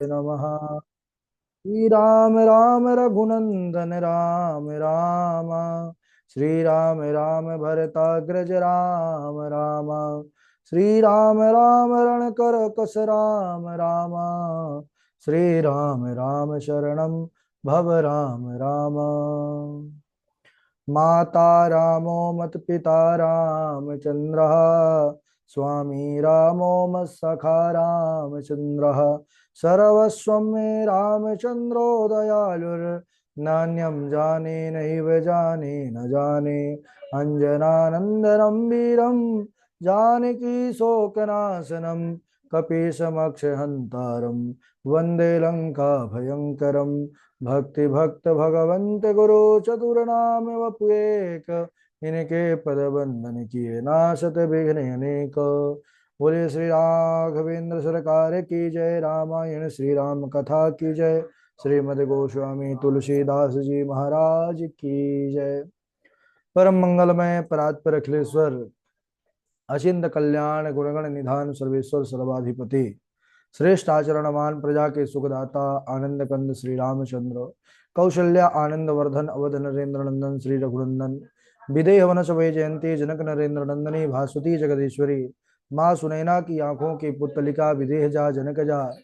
नमः। श्री राम राम रघुनंदन राम राम। श्री राम राम भरताग्रज राम राम। श्री राम राम रणकर कस राम राम। श्री राम राम शरणं भव राम राम। माता रामो मत पिता रामचंद्र। स्वामी रामो मत्सखा रामचंद्र। सर्वस्वं मे रामचंद्रो दयालुर्नान्यं जाने नैव जाने न जाने। अंजनानंदनं वीरं जानकी शोकनाशनं कपीशमक्षहन्तारं वन्दे लंका भयंकरं। भक्ति भक्त भगवंत गुरु चतुर नाम वपु एक। इनके पद बंधन किए नाशत विघ्न अनेक। बोले श्री राघवेंद्र सरकार की जय। रामायण श्री राम कथा की जय। श्रीमद गोस्वामी तुलसीदास जी महाराज की जय। परम मंगलमय परात्पर अखिलेश्वर अचिंत कल्याण गुणगण निधान सर्वेश्वर सर्वाधिपति श्रेष्ठ आचरणमान प्रजा के सुखदाता आनंद कंद श्री रामचंद्र। कौशल्या आनंद वर्धन अवध नरेंद्र नंदन श्री रघुनंदन। विदेह वनस वै जयंती जनक नरेंद्र नंदनी भासुती जगदीश्वरी। माँ सुनैना की आंखों की पुतलिका विदेह जा जनक जा।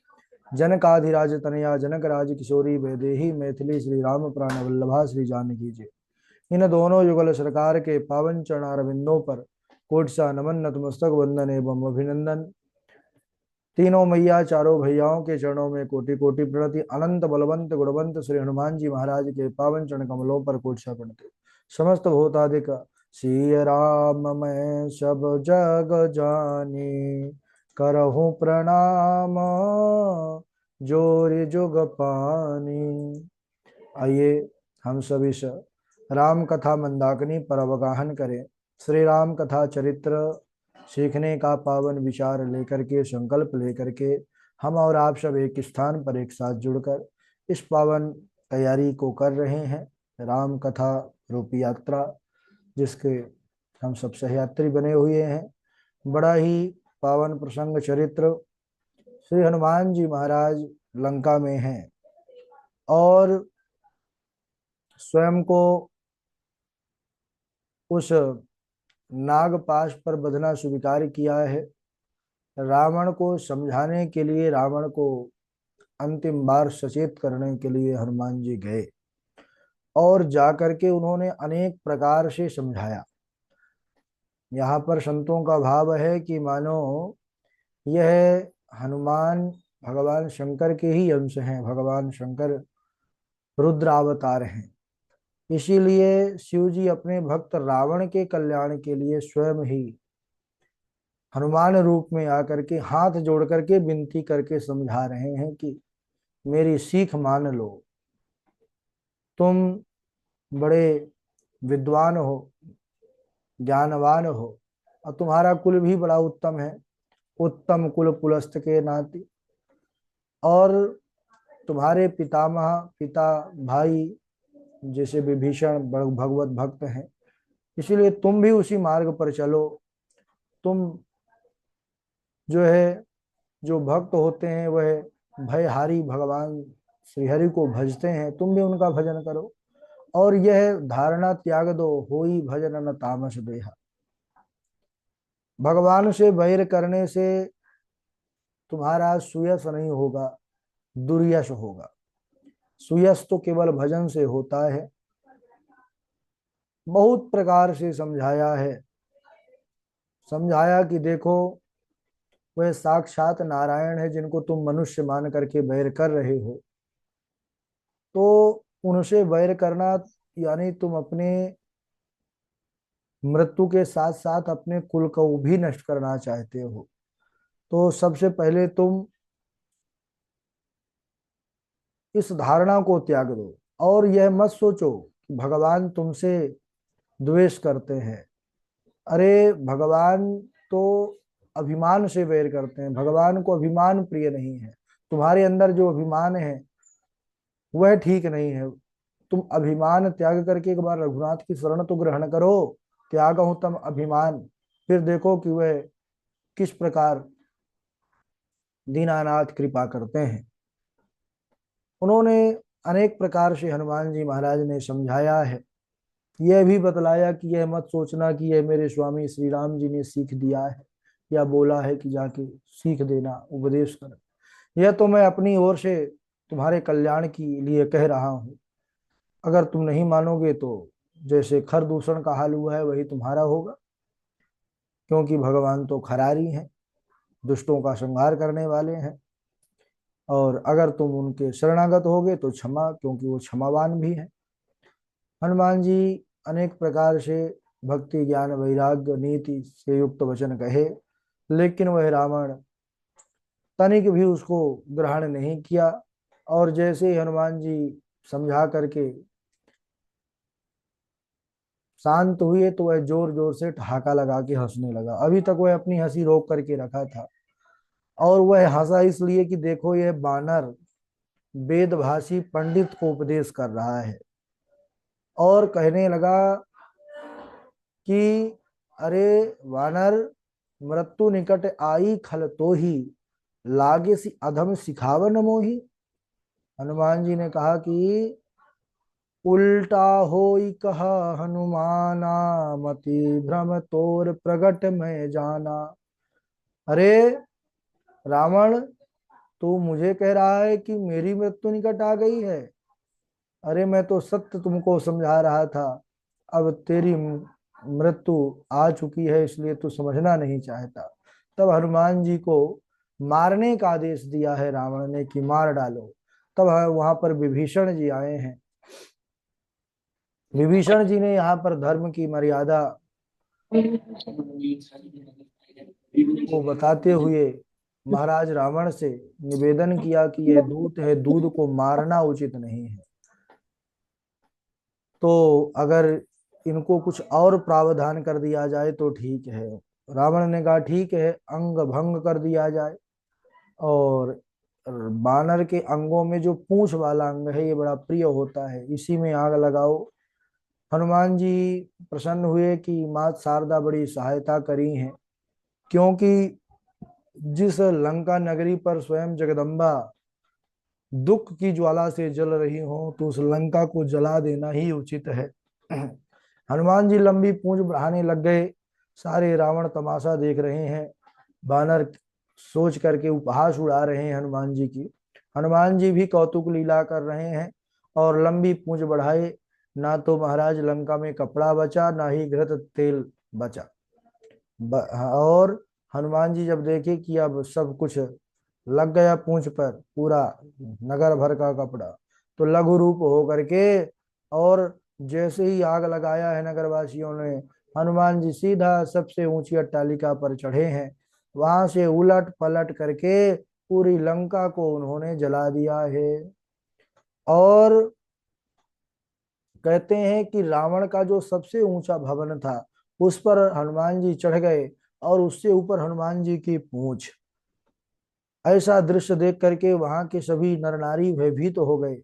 जनकाधिराज तनया जनक राज किशोरी वैदेही मैथिली श्री राम प्राण वल्लभा श्री जानकी जी। इन दोनों युगल सरकार के पावन चरणारविंदों पर कोट सा नमन नतमस्तक वंदन एवं अभिनंदन। तीनों मैया चारों भैयाओं के चरणों में कोटि कोटि प्रणति। अनंत बलवंत गुणवंत श्री हनुमान जी महाराज के पावन चरण कमलों पर कोटि सा प्रणति। समस्त भूतादिक सिय राम मैं सब जग जानी। करहूँ प्रणाम जोरि जुग पानी। आइए हम सब इस राम कथा मंदाकिनी पर अवगाहन करें। श्री राम कथा चरित्र सीखने का पावन विचार लेकर के संकल्प लेकर के हम और आप सब एक स्थान पर एक साथ जुड़कर इस पावन तैयारी को कर रहे हैं। राम कथा रूपी यात्रा जिसके हम सब सहयात्री बने हुए हैं। बड़ा ही पावन प्रसंग चरित्र। श्री हनुमान जी महाराज लंका में हैं और स्वयं को उस नागपाश पर बंधना स्वीकार किया है। रावण को समझाने के लिए, रावण को अंतिम बार सचेत करने के लिए हनुमान जी गए और जाकर के उन्होंने अनेक प्रकार से समझाया। यहाँ पर संतों का भाव है कि मानो यह हनुमान भगवान शंकर के ही अंश हैं। भगवान शंकर रुद्र अवतार हैं। इसीलिए शिव जी अपने भक्त रावण के कल्याण के लिए स्वयं ही हनुमान रूप में आकर के हाथ जोड़ करके विनती करके समझा रहे हैं कि मेरी सीख मान लो। तुम बड़े विद्वान हो, ज्ञानवान हो और तुम्हारा कुल भी बड़ा उत्तम है, उत्तम कुल पुलस्त के नाते। और तुम्हारे पितामह पिता भाई जैसे विभीषण भगवत भक्त हैं, इसीलिए तुम भी उसी मार्ग पर चलो। तुम जो है, जो भक्त होते हैं वह भयहारी भगवान श्रीहरि को भजते हैं, तुम भी उनका भजन करो। और यह धारणा त्याग दो, होई भजन न तामस देहा। भगवान से वैर करने से तुम्हारा सुयश नहीं होगा, दुर्यश होगा। सुयश तो केवल भजन से होता है। बहुत प्रकार से समझाया है। समझाया कि देखो, वह साक्षात नारायण है जिनको तुम मनुष्य मान करके वैर कर रहे हो। तो उनसे वैर करना यानी तुम अपने मृत्यु के साथ साथ अपने कुल को भी नष्ट करना चाहते हो। तो सबसे पहले तुम इस धारणा को त्याग दो और यह मत सोचो कि भगवान तुमसे द्वेष करते हैं। अरे भगवान तो अभिमान से वैर करते हैं। भगवान को अभिमान प्रिय नहीं है। तुम्हारे अंदर जो अभिमान है वह ठीक नहीं है। तुम अभिमान त्याग करके एक बार रघुनाथ की शरण तो ग्रहण करो। त्याग हूं तम अभिमान, फिर देखो कि वह किस प्रकार दीनानाथ कृपा करते हैं। उन्होंने अनेक प्रकार से हनुमान जी महाराज ने समझाया है। यह भी बतलाया कि यह मत सोचना कि यह मेरे स्वामी श्री राम जी ने सीख दिया है या बोला है कि जाके सीख देना, उपदेश कर। यह तो मैं अपनी ओर से तुम्हारे कल्याण के लिए कह रहा हूँ। अगर तुम नहीं मानोगे तो जैसे खर दूषण का हाल हुआ है वही तुम्हारा होगा, क्योंकि भगवान तो खरारी हैं, दुष्टों का संहार करने वाले हैं। और अगर तुम उनके शरणागत होगे तो क्षमा, क्योंकि वो क्षमावान भी हैं। हनुमान जी अनेक प्रकार से भक्ति ज्ञान वैराग्य नीति से युक्त वचन कहे, लेकिन वह रावण तनिक भी उसको ग्रहण नहीं किया। और जैसे ही हनुमान जी समझा करके शांत हुए तो वह जोर जोर से ठहाका लगा के हंसने लगा। अभी तक वह अपनी हंसी रोक करके रखा था, और वह हंसा इसलिए कि देखो यह बानर वेदभाषी पंडित को उपदेश कर रहा है। और कहने लगा कि अरे वानर, मृत्यु निकट आई खल तो ही, लागे सी अधम सिखावन मोही। हनुमान जी ने कहा कि उल्टा होई कहा हनुमाना, मति भ्रम तोर प्रगट में जाना। अरे रावण, तू मुझे कह रहा है कि मेरी मृत्यु निकट आ गई है? अरे मैं तो सत्य तुमको समझा रहा था, अब तेरी मृत्यु आ चुकी है, इसलिए तू समझना नहीं चाहता। तब हनुमान जी को मारने का आदेश दिया है रावण ने कि मार डालो। तब वहां पर विभीषण जी आए हैं। विभीषण जी ने यहाँ पर धर्म की मर्यादा को बताते हुए महाराज रावण से निवेदन किया कि यह दूत है, दूध को मारना उचित नहीं है। तो अगर इनको कुछ और प्रावधान कर दिया जाए तो ठीक है। रावण ने कहा ठीक है, अंग भंग कर दिया जाए। और बानर के अंगों में जो पूंछ वाला अंग है ये बड़ा प्रिय होता है, इसी में आग लगाओ। हनुमान जी प्रसन्न हुए कि माँ शारदा बड़ी सहायता करी है, क्योंकि जिस लंका नगरी पर स्वयं जगदम्बा दुख की ज्वाला से जल रही हो तो उस लंका को जला देना ही उचित है। हनुमान जी लंबी पूंछ बढ़ाने लग गए। सारे रावण तमाशा देख रहे हैं, बानर सोच करके उपहास उड़ा रहे हैं हनुमान जी की। हनुमान जी भी कौतुक लीला कर रहे हैं और लंबी पूंछ बढ़ाए। ना तो महाराज लंका में कपड़ा बचा, ना ही घृत तेल बचा। और हनुमान जी जब देखे कि अब सब कुछ लग गया पूंछ पर, पूरा नगर भर का कपड़ा, तो लघु रूप हो करके और जैसे ही आग लगाया है नगरवासियों ने, हनुमान जी सीधा सबसे ऊंची अट्टालिका पर चढ़े हैं। वहां से उलट पलट करके पूरी लंका को उन्होंने जला दिया है। और कहते हैं कि रावण का जो सबसे ऊंचा भवन था उस पर हनुमान जी चढ़ गए, और उससे ऊपर हनुमान जी की पूंछ। ऐसा दृश्य देख करके वहां के सभी नर नारी भयभीत तो हो गए।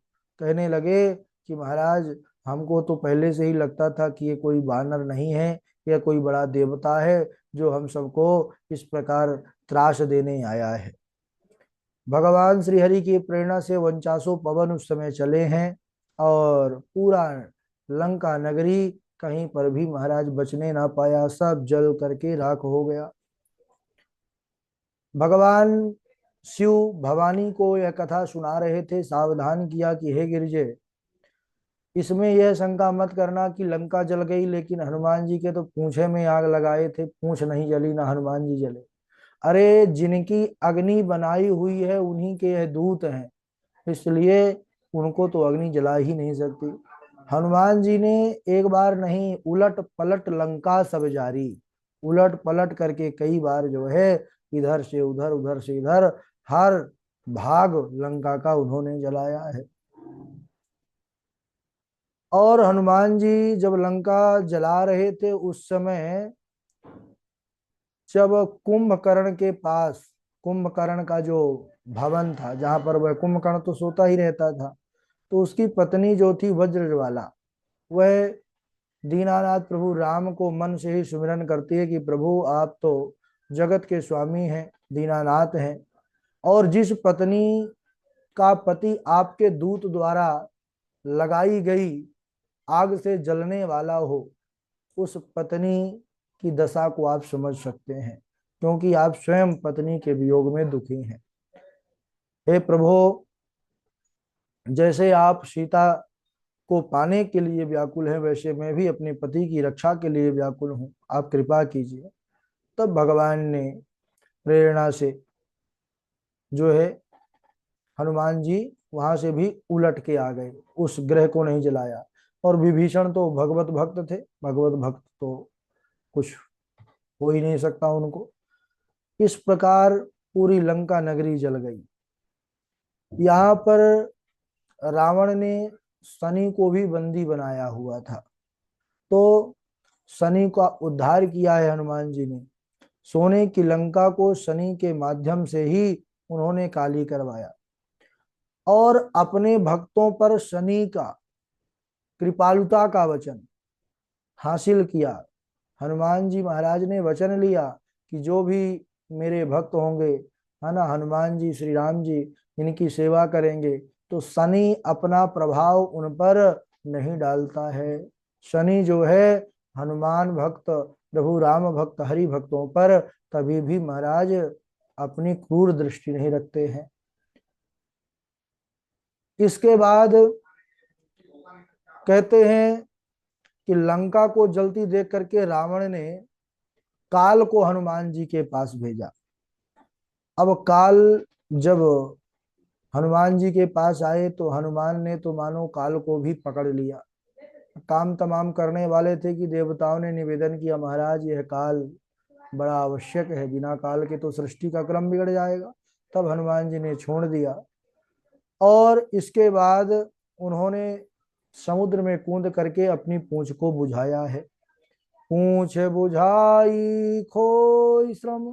कहने लगे कि महाराज, हमको तो पहले से ही लगता था कि ये कोई वानर नहीं है, यह कोई बड़ा देवता है जो हम सबको इस प्रकार त्रास देने आया है। भगवान श्री हरि की प्रेरणा से 49 पवन उस समय चले हैं, और पूरा लंका नगरी कहीं पर भी महाराज बचने ना पाया, सब जल करके राख हो गया। भगवान शिव भवानी को यह कथा सुना रहे थे, सावधान किया कि हे गिरिजे, इसमें यह शंका मत करना कि लंका जल गई, लेकिन हनुमान जी के तो पूंछे में आग लगाए थे, पूंछ नहीं जली ना हनुमान जी जले। अरे जिनकी अग्नि बनाई हुई है उन्हीं के यह दूत हैं, इसलिए उनको तो अग्नि जला ही नहीं सकती। हनुमान जी ने एक बार नहीं, उलट पलट लंका सब जारी, उलट पलट करके कई बार जो है इधर से उधर उधर से इधर हर भाग लंका का उन्होंने जलाया है। और हनुमान जी जब लंका जला रहे थे उस समय, जब कुंभकर्ण के पास, कुंभकर्ण का जो भवन था जहां पर वह कुंभकर्ण तो सोता ही रहता था, तो उसकी पत्नी जो थी वज्रज्वाला, वह दीनानाथ प्रभु राम को मन से ही सुमिरन करती है कि प्रभु आप तो जगत के स्वामी हैं, दीनानाथ हैं, और जिस पत्नी का पति आपके दूत द्वारा लगाई गई आग से जलने वाला हो, उस पत्नी की दशा को आप समझ सकते हैं, क्योंकि आप स्वयं पत्नी के वियोग में दुखी हैं। हे प्रभु, जैसे आप सीता को पाने के लिए व्याकुल हैं, वैसे मैं भी अपने पति की रक्षा के लिए व्याकुल हूँ, आप कृपा कीजिए। तब भगवान ने प्रेरणा से जो है हनुमान जी वहां से भी उलट के आ गए, उस ग्रह को नहीं जलाया। और विभीषण तो भगवत भक्त थे, भगवत भक्त तो कुछ हो ही नहीं सकता उनको। इस प्रकार पूरी लंका नगरी जल गई। यहाँ पर रावण ने शनि को भी बंदी बनाया हुआ था, तो शनि का उद्धार किया है हनुमान जी ने। सोने की लंका को शनि के माध्यम से ही उन्होंने काली करवाया, और अपने भक्तों पर शनि का कृपालुता का वचन हासिल किया। हनुमान जी महाराज ने वचन लिया कि जो भी मेरे भक्त होंगे, है ना, हनुमान जी, श्री राम जी, इनकी सेवा करेंगे तो शनि अपना प्रभाव उन पर नहीं डालता है। शनि जो है हनुमान भक्त, प्रभु राम भक्त, हरि भक्तों पर कभी भी महाराज अपनी क्रूर दृष्टि नहीं रखते हैं। इसके बाद कहते हैं कि लंका को जलती देख करके रावण ने काल को हनुमान जी के पास भेजा। अब काल जब हनुमान जी के पास आए तो हनुमान ने तो मानो काल को भी पकड़ लिया। काम तमाम करने वाले थे कि देवताओं ने निवेदन किया, महाराज यह काल बड़ा आवश्यक है, बिना काल के तो सृष्टि का क्रम बिगड़ जाएगा। तब हनुमान जी ने छोड़ दिया, और इसके बाद उन्होंने समुद्र में कूद करके अपनी पूंछ को बुझाया है। पूंछ बुझाई खोई श्रम,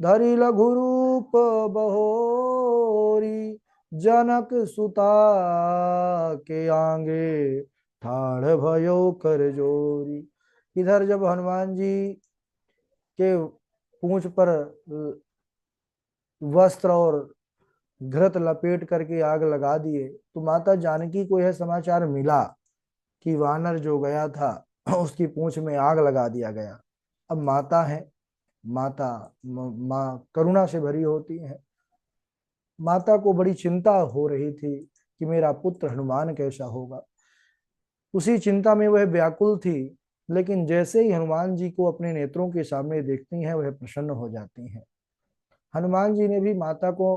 धरि लघु रूप बहोरी, जनक सुता के आगे ठाड़ भयो कर जोरी। इधर जब हनुमान जी के पूंछ पर वस्त्र और घृत लपेट करके आग लगा दिए, तो माता जानकी को यह समाचार मिला कि वानर जो गया था उसकी पूंछ में आग लगा दिया गया। अब माता है, माता माँ करुणा से भरी होती है। माता को बड़ी चिंता हो रही थी कि मेरा पुत्र हनुमान कैसा होगा। उसी चिंता में वह व्याकुल थी, लेकिन जैसे ही हनुमान जी को अपने नेत्रों के सामने देखती हैं, वह प्रसन्न हो जाती हैं। हनुमान जी ने भी माता को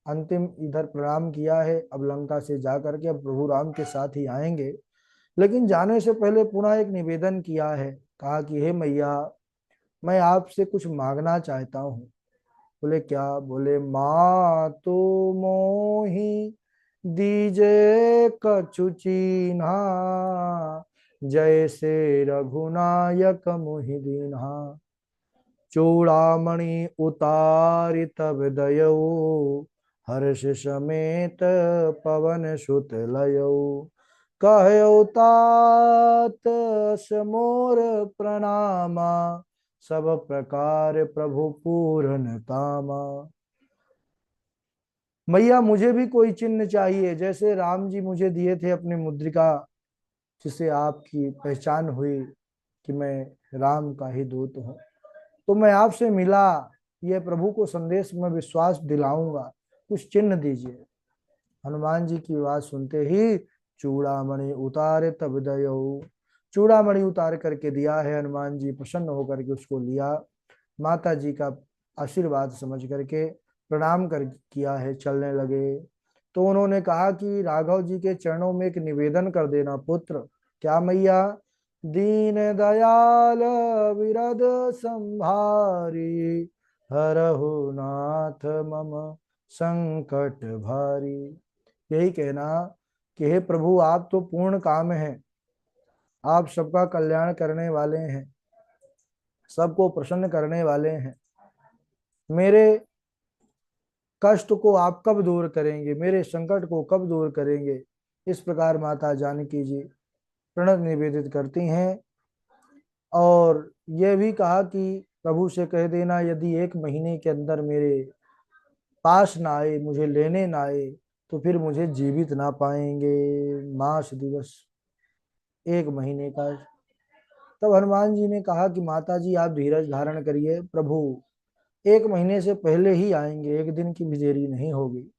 अंतिम इधर प्रणाम किया है। अब लंका से जा करके अब प्रभु राम के साथ ही आएंगे, लेकिन जाने से पहले पुनः एक निवेदन किया है। कहा कि हे मैया, मैं आपसे कुछ मांगना चाहता हूँ। बोले क्या? बोले माँ तो मोही दीजे कछु चीन्हा, जैसे रघुनायक मोहि दीन्हा। चूड़ामणि उतारि तब दयऊ, हर्ष समेत पवन सुत लयऊ। कहऊ तात समोर प्रणामा, सब प्रकार प्रभु पूरन कामा। मैया, मुझे भी कोई चिन्ह चाहिए, जैसे राम जी मुझे दिए थे अपने मुद्रिका, जिससे आपकी पहचान हुई कि मैं राम का ही दूत हूँ। तो मैं आपसे मिला, ये प्रभु को संदेश में विश्वास दिलाऊंगा, कुछ चिन्ह दीजिए। हनुमान जी की बात सुनते ही चूड़ामणि उतारे तब दयऊ, चूड़ामणि उतार करके दिया है। हनुमान जी प्रसन्न होकर के उसको लिया, माता जी का आशीर्वाद समझ करके प्रणाम कर किया है, चलने लगे। तो उन्होंने कहा कि राघव जी के चरणों में एक निवेदन कर देना पुत्र। क्या मैया? दीन दयाल विरद संभारी, हरहु नाथ मम संकट भारी। यही कहना कि हे प्रभु, आप तो पूर्ण काम हैं, आप सबका कल्याण करने वाले हैं, सबको प्रसन्न करने वाले हैं। मेरे कष्ट को आप कब दूर करेंगे, मेरे संकट को कब दूर करेंगे? इस प्रकार माता जानकी जी प्रणत निवेदित करती हैं। और यह भी कहा कि प्रभु से कह देना, यदि 1 महीने के अंदर मेरे पास ना आए, मुझे लेने ना आए, तो फिर मुझे जीवित ना पाएंगे। मास दिवस 1 महीने का। तब हनुमान जी ने कहा कि माता जी आप धीरज धारण करिए, प्रभु 1 महीने से पहले ही आएंगे, एक दिन की भी देरी नहीं होगी।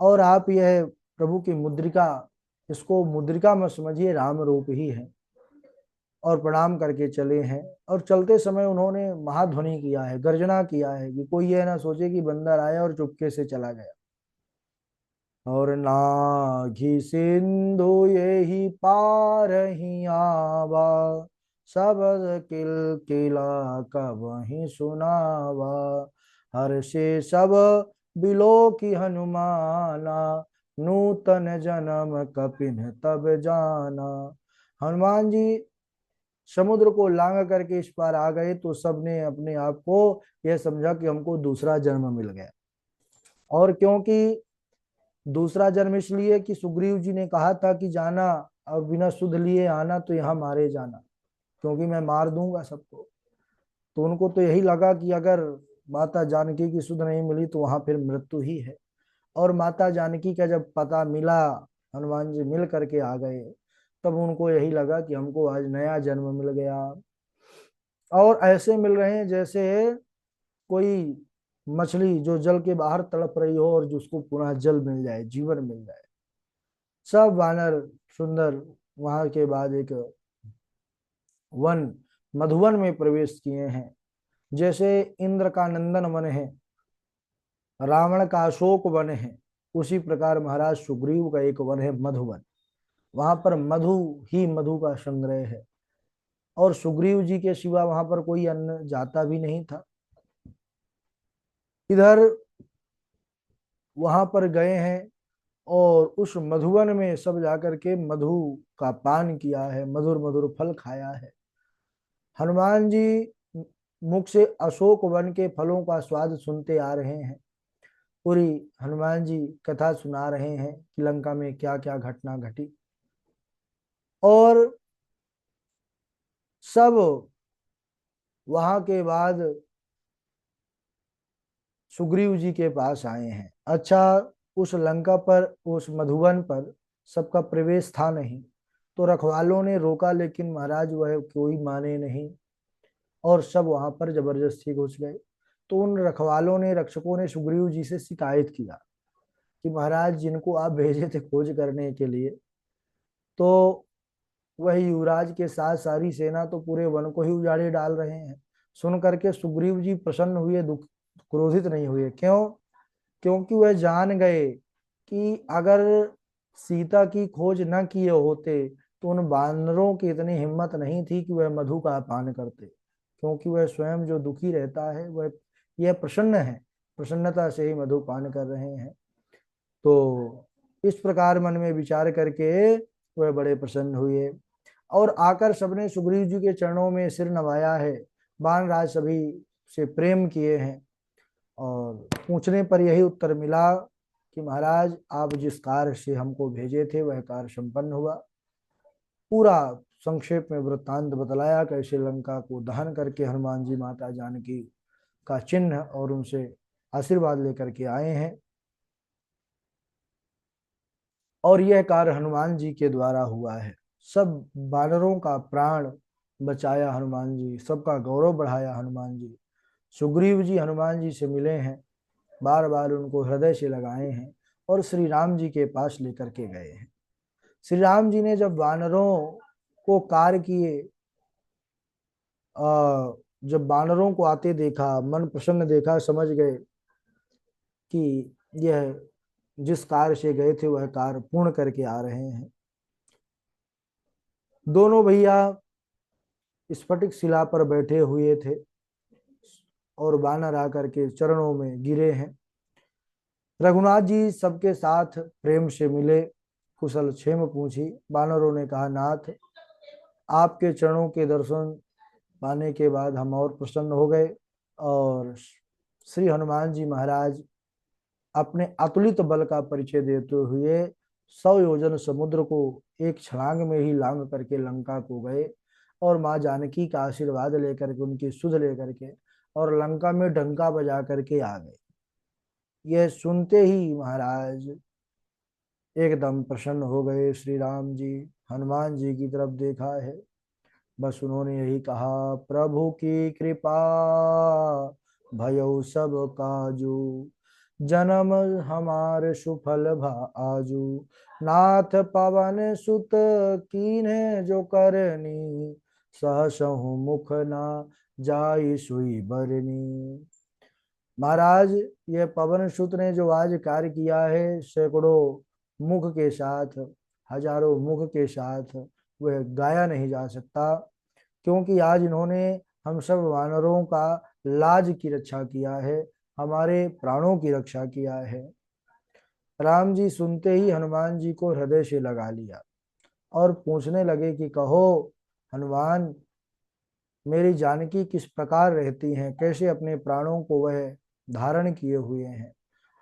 और आप यह प्रभु की मुद्रिका, इसको मुद्रिका मत समझिए, राम रूप ही है। और प्रणाम करके चले हैं। और चलते समय उन्होंने महाध्वनि किया है, गर्जना किया है कि कोई यह ना सोचे कि बंदर आया और चुपके से चला गया। और नाघी सिंधु ये ही पार ही आवा, शबद किला कबहि सुनावा। हर्षे सब बिलो की हनुमाना, नूतन जन्म कपिन तब जाना। हनुमान जी समुद्र को लांग करके इस पार आ गए तो सबने अपने आप को यह समझा कि हमको दूसरा जन्म मिल गया। और क्योंकि दूसरा जन्म इसलिए कि सुग्रीव जी ने कहा था कि जाना और बिना सुध लिए आना तो यहाँ मारे जाना, क्योंकि मैं मार दूंगा सबको। तो उनको तो यही लगा कि अगर माता जानकी की सुध नहीं मिली तो वहां फिर मृत्यु ही है। और माता जानकी का जब पता मिला, हनुमान जी मिल करके आ गए, तब उनको यही लगा कि हमको आज नया जन्म मिल गया। और ऐसे मिल रहे हैं जैसे कोई मछली जो जल के बाहर तड़प रही हो और जिसको पुनः जल मिल जाए, जीवन मिल जाए। सब वानर सुंदर वहां के बाद एक वन, मधुवन में प्रवेश किए हैं। जैसे इंद्र का नंदन वन है, रावण का अशोक वन है, उसी प्रकार महाराज सुग्रीव का एक वन है मधुवन। वहां पर मधु ही मधु का संग्रह है। और सुग्रीव जी के सिवा वहां पर कोई अन्य जाता भी नहीं था। इधर वहां पर गए हैं और उस मधुवन में सब जाकर के मधु का पान किया है, मधुर मधुर फल खाया है। हनुमान जी मुख से अशोक वन के फलों का स्वाद सुनते आ रहे हैं। पूरी हनुमान जी कथा सुना रहे हैं कि लंका में क्या क्या घटना घटी। और सब वहां के बाद सुग्रीव जी के पास आए हैं। अच्छा, उस लंका पर, उस मधुवन पर सबका प्रवेश था नहीं, तो रखवालों ने रोका, लेकिन महाराज वह कोई माने नहीं और सब वहां पर जबरदस्ती घुस गए। तो उन रखवालों ने, रक्षकों ने सुग्रीव जी से शिकायत किया कि महाराज जिनको आप भेजे थे खोज करने के लिए, तो वह युवराज के साथ सारी सेना तो पूरे वन को ही उजाड़े डाल रहे हैं। सुन करके सुग्रीव जी प्रसन्न हुए, दुख क्रोधित नहीं हुए। क्यों? क्योंकि वह जान गए कि अगर सीता की खोज न किए होते तो उन बानरों की इतनी हिम्मत नहीं थी कि वह मधु का पान करते। क्योंकि वह स्वयं जो दुखी रहता है वह, यह प्रसन्न है, प्रसन्नता से ही मधु पान कर रहे हैं। तो इस प्रकार मन में विचार करके वह बड़े प्रसन्न हुए। और आकर सबने सुग्रीव जी के चरणों में सिर नवाया है, बानराज सभी से प्रेम किए हैं। और पूछने पर यही उत्तर मिला कि महाराज आप जिस कार्य से हमको भेजे थे वह कार्य संपन्न हुआ। पूरा संक्षेप में वृत्तांत बतलाया, कैसे लंका को दहन करके हनुमान जी माता जानकी का चिन्ह और उनसे आशीर्वाद लेकर के आए हैं। और यह कार्य हनुमान जी के द्वारा हुआ है। सब बानरों का प्राण बचाया हनुमान जी, सबका गौरव बढ़ाया हनुमान जी। सुग्रीव जी हनुमान जी से मिले हैं, बार बार उनको हृदय से लगाए हैं और श्री राम जी के पास लेकर के गए हैं। श्री राम जी ने जब वानरों को कार्य किए, जब वानरों को आते देखा, मन प्रसन्न देखा, समझ गए कि यह जिस कार्य से गए थे वह कार्य पूर्ण करके आ रहे हैं। दोनों भैया स्फटिक शिला पर बैठे हुए थे और वानर आकर के चरणों में गिरे हैं। रघुनाथ जी सबके साथ प्रेम से मिले, कुशल क्षेम पूछी। वानरों ने कहा, नाथ आपके चरणों के दर्शन पाने के बाद हम और प्रसन्न हो गए। और श्री हनुमान जी महाराज अपने अतुलित बल का परिचय देते हुए 100 योजन समुद्र को एक छलांग में ही लांग करके लंका को गए और माँ जानकी का आशीर्वाद लेकर के, उनकी सुध लेकर के, और लंका में डंका बजा करके आ गए। यह सुनते ही महाराज एकदम प्रसन्न हो गए श्री राम जी। हनुमान जी की तरफ देखा है, बस उन्होंने यही कहा, प्रभु की कृपा भयो सब काजू, जन्म हमारे सुफल आजू, नाथ पवन सुत कीन्हे जो करनी, सहसहु मुख ना जाई सुई बरनी। महाराज, ये पवन सुत ने जो आज कार्य किया है, सैकड़ों मुख के साथ, हजारों मुख के साथ वह गाया नहीं जा सकता, क्योंकि आज इन्होंने हम सब वानरों का लाज की रक्षा किया है, हमारे प्राणों की रक्षा किया है। राम जी सुनते ही हनुमान जी को हृदय से लगा लिया और पूछने लगे कि कहो हनुमान, मेरी जानकी किस प्रकार रहती हैं, कैसे अपने प्राणों को वह धारण किए हुए हैं।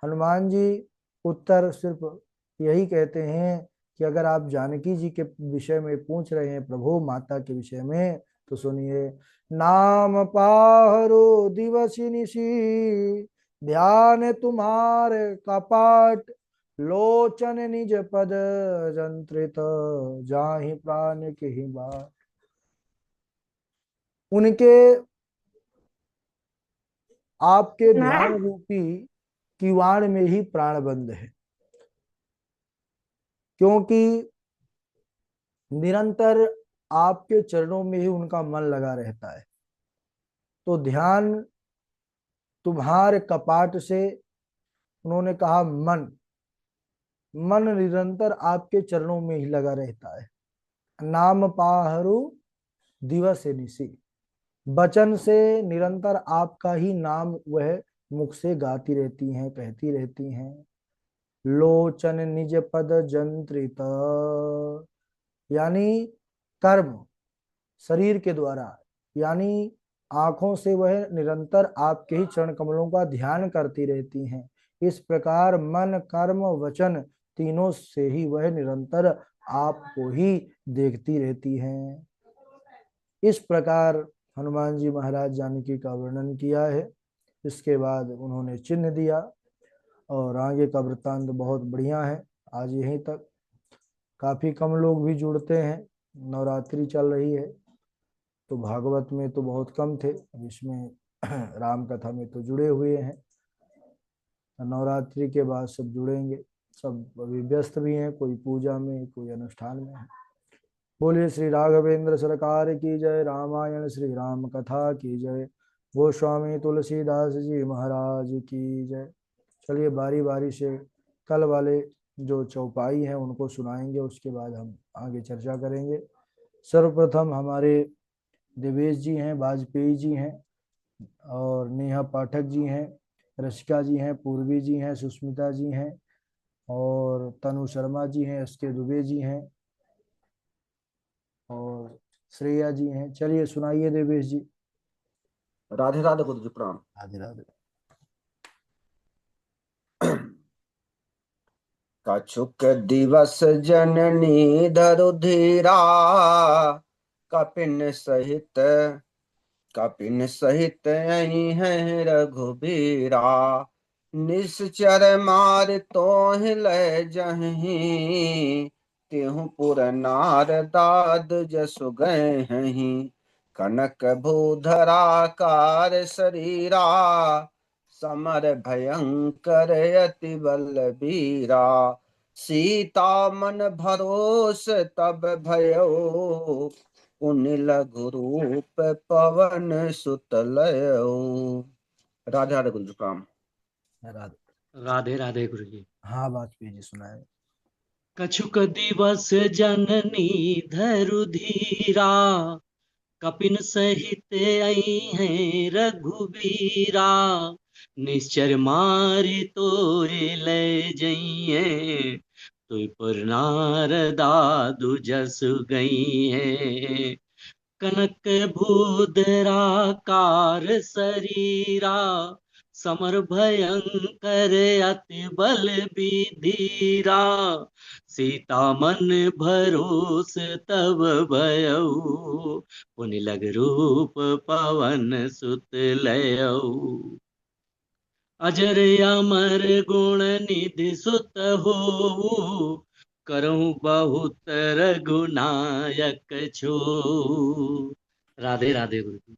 हनुमान जी उत्तर सिर्फ यही कहते हैं कि अगर आप जानकी जी के विषय में पूछ रहे हैं, प्रभु माता के विषय में, तो सुनिए, नाम पाहरो दिवस निशी, ध्यान तुम्हारे कपाट, लोचन निज पद जंत्रित, जाहि प्राण के ही बात। उनके आपके ध्यान रूपी किवाड़ में ही प्राण बंद है, क्योंकि निरंतर आपके चरणों में ही उनका मन लगा रहता है। तो ध्यान तुम्हारे कपाट से, उन्होंने कहा मन, मन निरंतर आपके चरणों में ही लगा रहता है। नाम पाहरु दिवस निशी, वचन से निरंतर आपका ही नाम वह मुख से गाती रहती हैं, कहती रहती हैं। लोचन निज पद जंत्रित, यानी कर्म शरीर के द्वारा, यानी आंखों से वह निरंतर आपके ही चरण कमलों का ध्यान करती रहती हैं। इस प्रकार मन कर्म वचन तीनों से ही वह निरंतर आपको ही देखती रहती हैं। इस प्रकार हनुमान जी महाराज जानकी का वर्णन किया है। इसके बाद उन्होंने चिन्ह दिया और आगे का वृत्तांत बहुत बढ़िया है। आज यहीं तक, काफी कम लोग भी जुड़ते हैं, नवरात्रि चल रही है तो भागवत में तो बहुत कम थे, अब इसमें राम कथा में तो जुड़े हुए हैं। नवरात्रि के बाद सब जुड़ेंगे, सब अभी व्यस्त भी हैं, कोई पूजा में कोई अनुष्ठान में है। बोलिए श्री राघवेंद्र सरकार की जय, रामायण श्री राम कथा की जय, गोस्वामी तुलसीदास जी महाराज की जय। चलिए बारी बारी से कल वाले जो चौपाई हैं उनको सुनाएंगे, उसके बाद हम आगे चर्चा करेंगे। सर्वप्रथम हमारे देवेश जी हैं, वाजपेयी जी हैं, और नेहा पाठक जी हैं, रशिका जी हैं, पूर्वी जी हैं, सुष्मिता जी हैं, और तनु शर्मा जी हैं, एस के दुबे जी हैं, और श्रेया जी हैं। चलिए सुनाइए देवेश जी। राधे राधे गुरु जी, प्रणाम। राधे राधे। कछुक दिवस जननी धरुधीरा, कपिन सहित कपिन सहित आई है रघुबीरा, निश्चर मार तोहि लय जहीं, तिहु पुर नार दाद जसु गए हहीं, कनक भूधरा कार शरीरा, समर भयंकर अति बलबीरा, सीता मन भरोस तब भयो, पुनि लघु रूप पवन सुत लयो। राधे राधे गुरु जी, प्रणाम। राधे राधे राधे गुरु जी। हाँ वाजपेयी जी सुनाए। कछुक दिवस जननी धरु धीरा, कपिन सहित आई हैं रघुबीरा, निश्चर मारि तोय ले जइए, तुय पुर नार दादु जसु गई है, कनक भूधरा कार शरीरा, समर भयंकर अति बल विधीरा, सीता मन भरोस तब भयऊ, पुनि लग रूप पवन सुत लयऊ, अजर अमर गुण निधि सुत हो, करहूँ बहुत रघुनायक छो। राधे राधे गुरु जी।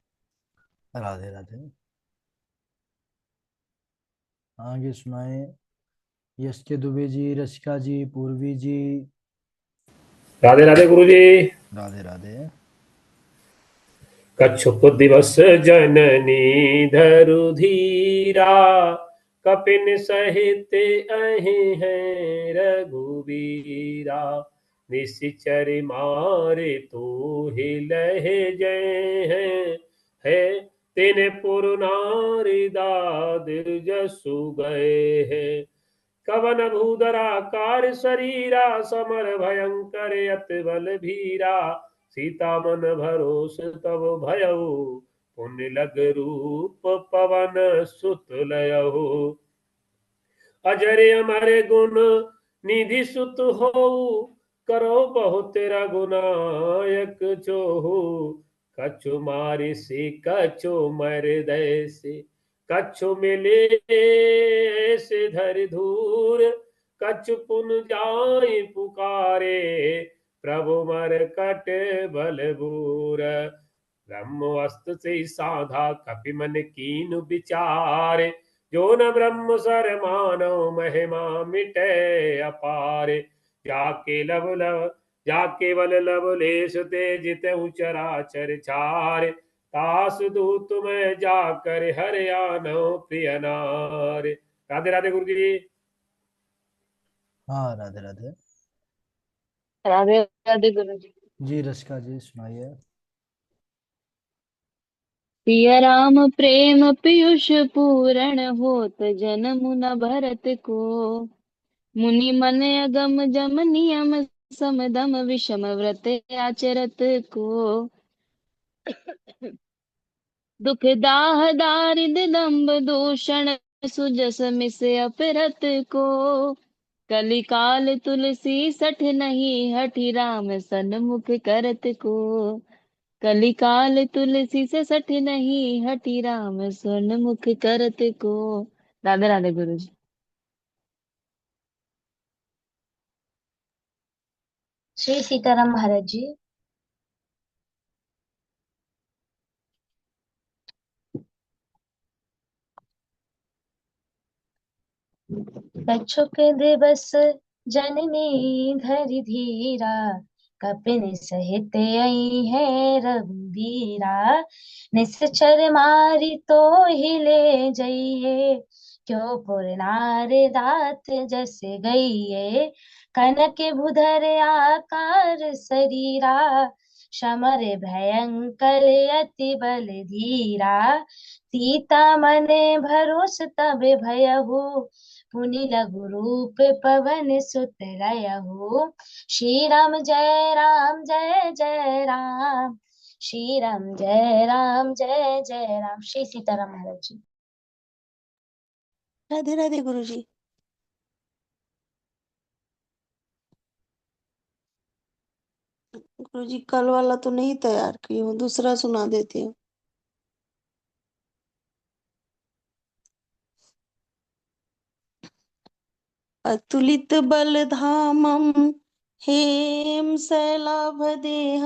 राधे राधे। आगे सुनाए यश के दुबे जी, रसिका जी, पूर्वी जी। राधे राधे गुरु जी। राधे राधे। कच्छुप दिवस जननी धरु धीरा, कपिन सहित अहि हैं रघुबीरा। निश्चर मारे तो ही लहे जय हैं, है तिन पुर नारी दाद जसु गए हैं। कवन भूधरा कार शरीरा, समर भयंकर अति बल भीरा। सीता मन भरोस तब भयउ, पुण्य लग रूप पवन सुत लयहु। अजर अमर गुण निधि सुत हो, करो बहुत रघुनायक जोहु। कछु मारि से कछु मर दैसे, कछु मिले से धरि धूर। कछु पुन जाय पुकारे, प्रभु मरकट बल बूर। ब्रह्मअस्त्र से साधा कपि मन कीन विचार। जो न ब्रह्म सर मानव महिमा मिटे अपार। जाके बल लवलेश ते जितहु चराचर छार। तास दूत में जाकर हर आनो प्रिय नार। राधे राधे गुरु जी। हाँ राधे राधे। राधे राधे गुरु जी। जी रसिका जी सुनाइए। सिया राम प्रेम पीयूष पूरण होत, जन्म न भरत को। मुनि मन अगम जम नियम, सम दम विषम व्रत आचरत को। दुख दाह दारिद दंभ दूषण, सुजस मिस अपरत को। कलिकाल तुलसी सठ नहीं, हठि राम सन्मुख करत को। कलिकाल तुलसी से सठ नहीं, हठि राम सन्मुख करत को। राधे राधे गुरु जी। श्री सीताराम महाराज जी। कछुक दिवस जननी धरि धीरा, कपिन सहित आई है रघुबीरा। निश्चर मारी तो ही ले जाइए, क्यों पुर नार दात जस गइए। कनक भुधर आकार शरीरा, समर भयंकर अति बल धीरा। सीता मने भरोस तब भयहु, पुनि लघु रूप पवन सुत लयहु। श्री राम जय राम जय जय राम, श्री राम जय राम जय जय राम। श्री सीताराम महाराज जी। राधे राधे गुरु जी। गुरु जी कल वाला तो नहीं तैयार की हूँ, दूसरा सुना देती हूँ। अतुलित बल धामम, हेम शैलाभ देहम।